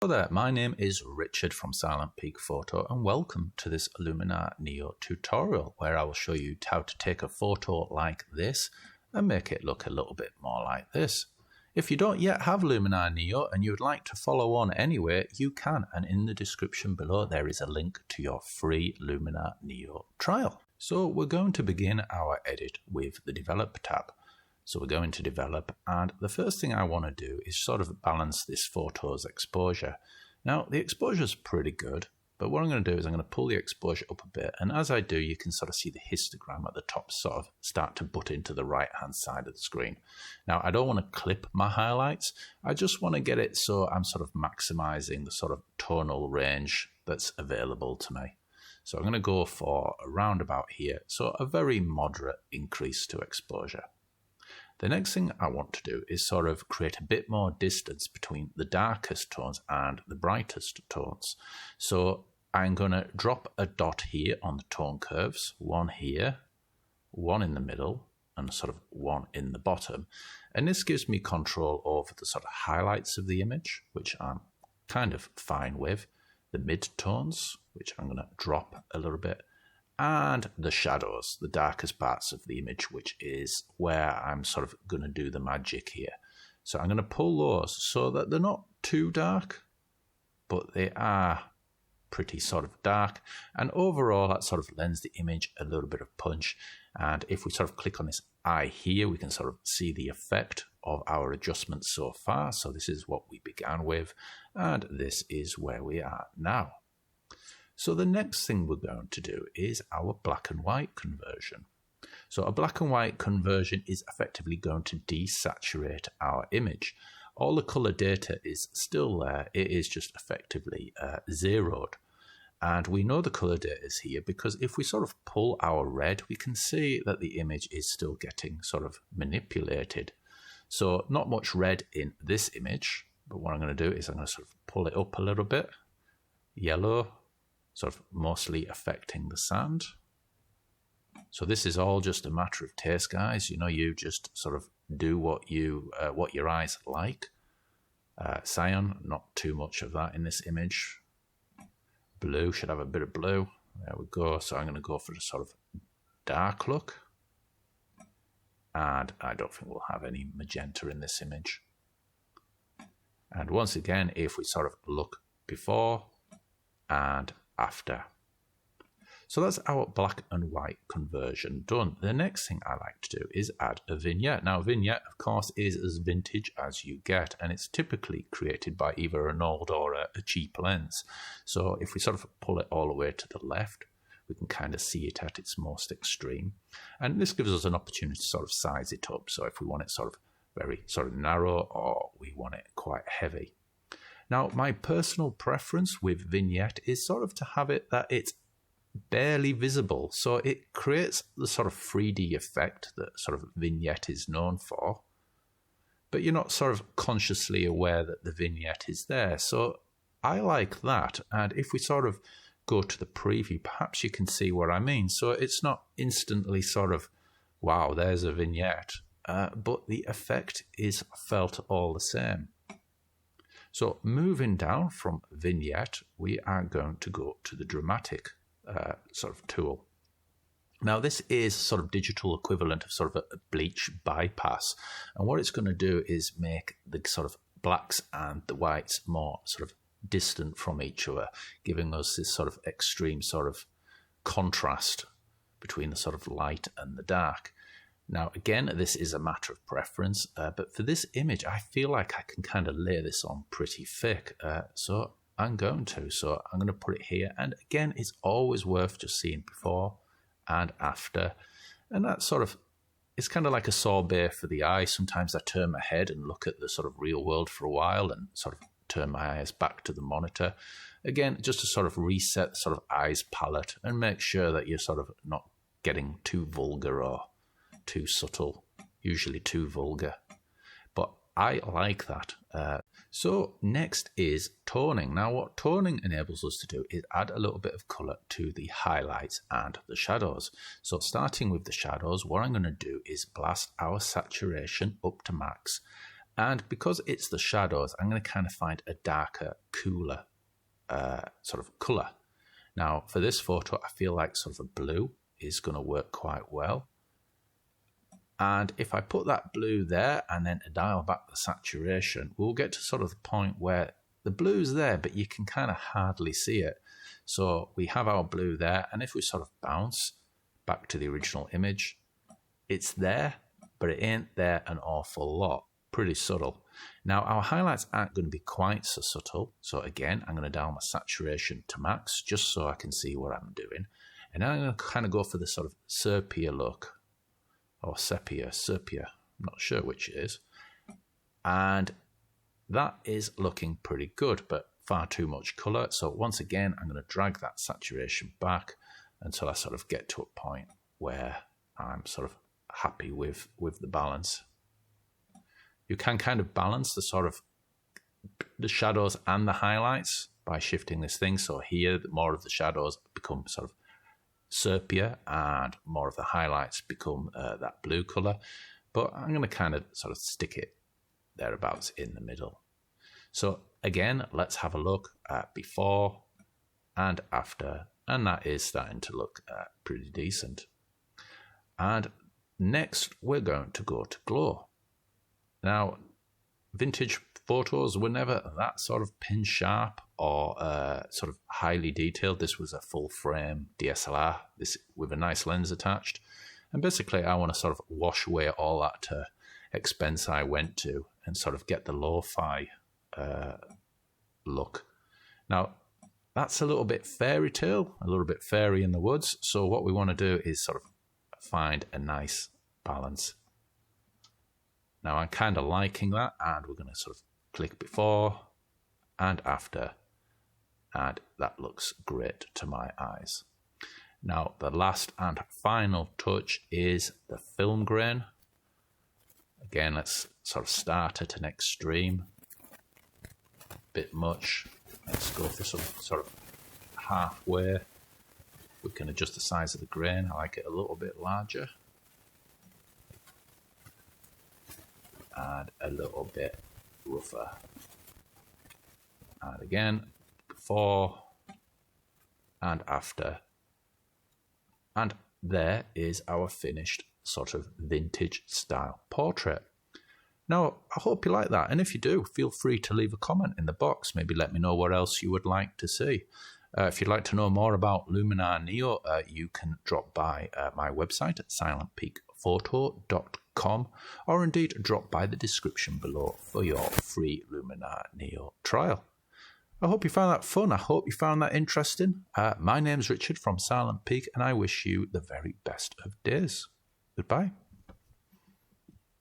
Hello there, my name is Richard from Silent Peak Photo and welcome to this Luminar Neo tutorial where I will show you how to take a photo like this and make it look a little bit more like this. If you don't yet have Luminar Neo and you would like to follow on anyway, you can, and in the description below there is a link to your free Luminar Neo trial. So we're going to begin our edit with the Develop tab. So we're going to develop, and the first thing I want to do is sort of balance this photo's exposure. Now the exposure is pretty good, but what I'm going to do is I'm going to pull the exposure up a bit, and as I do you can sort of see the histogram at the top sort of start to butt into the right hand side of the screen. Now I don't want to clip my highlights, I just want to get it so I'm sort of maximizing the sort of tonal range that's available to me. So I'm going to go for around about here, so a very moderate increase to exposure. The next thing I want to do is sort of create a bit more distance between the darkest tones and the brightest tones. So I'm going to drop a dot here on the tone curves, one here, one in the middle, and sort of one in the bottom. And this gives me control over the sort of highlights of the image, which I'm kind of fine with, the mid-tones, which I'm going to drop a little bit, and the shadows, the darkest parts of the image, which is where I'm sort of going to do the magic here. So I'm going to pull those so that they're not too dark, but they are pretty sort of dark. And overall, that sort of lends the image a little bit of punch. And if we sort of click on this eye here, we can sort of see the effect of our adjustments so far. So this is what we began with, and this is where we are now. So the next thing we're going to do is our black and white conversion. So a black and white conversion is effectively going to desaturate our image. All the color data is still there, it is just effectively zeroed. And we know the color data is here because if we sort of pull our red, we can see that the image is still getting sort of manipulated. So not much red in this image, but what I'm going to do is I'm going to sort of pull it up a little bit, yellow, sort of mostly affecting the sand. So this is all just a matter of taste, guys. You know, you just sort of do what your eyes like. Cyan, not too much of that in this image. Blue should have a bit of blue. There we go. So I'm going to go for the sort of dark look. And I don't think we'll have any magenta in this image. And once again, if we sort of look before and after. So that's our black and white conversion done. The next thing I like to do is add a vignette. Now, a vignette, of course, is as vintage as you get, and it's typically created by either an old or a cheap lens. So if we sort of pull it all the way to the left, we can kind of see it at its most extreme. And this gives us an opportunity to sort of size it up. So if we want it sort of very sort of narrow or we want it quite heavy. Now, my personal preference with vignette is sort of to have it that it's barely visible. So it creates the sort of 3D effect that sort of vignette is known for. But you're not sort of consciously aware that the vignette is there. So I like that. And if we sort of go to the preview, perhaps you can see what I mean. So it's not instantly sort of, wow, there's a vignette. But the effect is felt all the same. So moving down from vignette, we are going to go to the dramatic sort of tool. Now this is sort of digital equivalent of sort of a bleach bypass. And what it's going to do is make the sort of blacks and the whites more sort of distant from each other, giving us this sort of extreme sort of contrast between the sort of light and the dark. Now, again, this is a matter of preference, but for this image, I feel like I can kind of lay this on pretty thick, so I'm going to. So I'm going to put it here, and again, it's always worth just seeing before and after, and that sort of, it's kind of like a sorbet for the eye. Sometimes I turn my head and look at the sort of real world for a while and sort of turn my eyes back to the monitor. Again, just to sort of reset the sort of eyes palette and make sure that you're sort of not getting too vulgar or too subtle, usually too vulgar, but I like that. So next is toning. Now what toning enables us to do is add a little bit of colour to the highlights and the shadows. So starting with the shadows, what I'm going to do is blast our saturation up to max And because it's the shadows, I'm going to kind of find a darker, cooler sort of colour. Now, for this photo, I feel like sort of a blue is going to work quite well. And if I put that blue there and then dial back the saturation, we'll get to sort of the point where the blue's there, but you can kind of hardly see it. So we have our blue there, and if we sort of bounce back to the original image, it's there, but it ain't there an awful lot. Pretty subtle. Now, our highlights aren't going to be quite so subtle. So again, I'm going to dial my saturation to max just so I can see what I'm doing. And then I'm going to kind of go for the sort of sepia look. Or sepia. I'm not sure which it is. And that is looking pretty good, but far too much colour. So once again, I'm going to drag that saturation back until I sort of get to a point where I'm sort of happy with the balance. You can kind of balance the sort of the shadows and the highlights by shifting this thing. So here, more of the shadows become sort of sepia and more of the highlights become that blue colour. But I'm going to kind of sort of stick it thereabouts in the middle. So again, let's have a look at before and after. And that is starting to look pretty decent. And next, we're going to go to glow. Now, vintage photos were never that sort of pin sharp or sort of highly detailed. This was a full frame DSLR this with a nice lens attached. And basically, I want to sort of wash away all that expense I went to and sort of get the lo-fi look. Now, that's a little bit fairy tale, a little bit fairy in the woods. So what we want to do is sort of find a nice balance. Now I'm kind of liking that, and we're going to sort of click before and after, and that looks great to my eyes. Now the last and final touch is the film grain. Again, let's sort of start at an extreme. Bit much. Let's go for some sort of halfway. We can adjust the size of the grain. I like it a little bit larger. And a little bit rougher. And again, before and after. And there is our finished sort of vintage style portrait. Now, I hope you like that. And if you do, feel free to leave a comment in the box. Maybe let me know what else you would like to see. If you'd like to know more about Luminar Neo, you can drop by my website at silentpeakphoto.com, or indeed drop by the description below for your free Luminar Neo trial. I hope you found that fun. I hope you found that interesting. My name's Richard from Silent Peak, and I wish you the very best of days. Goodbye.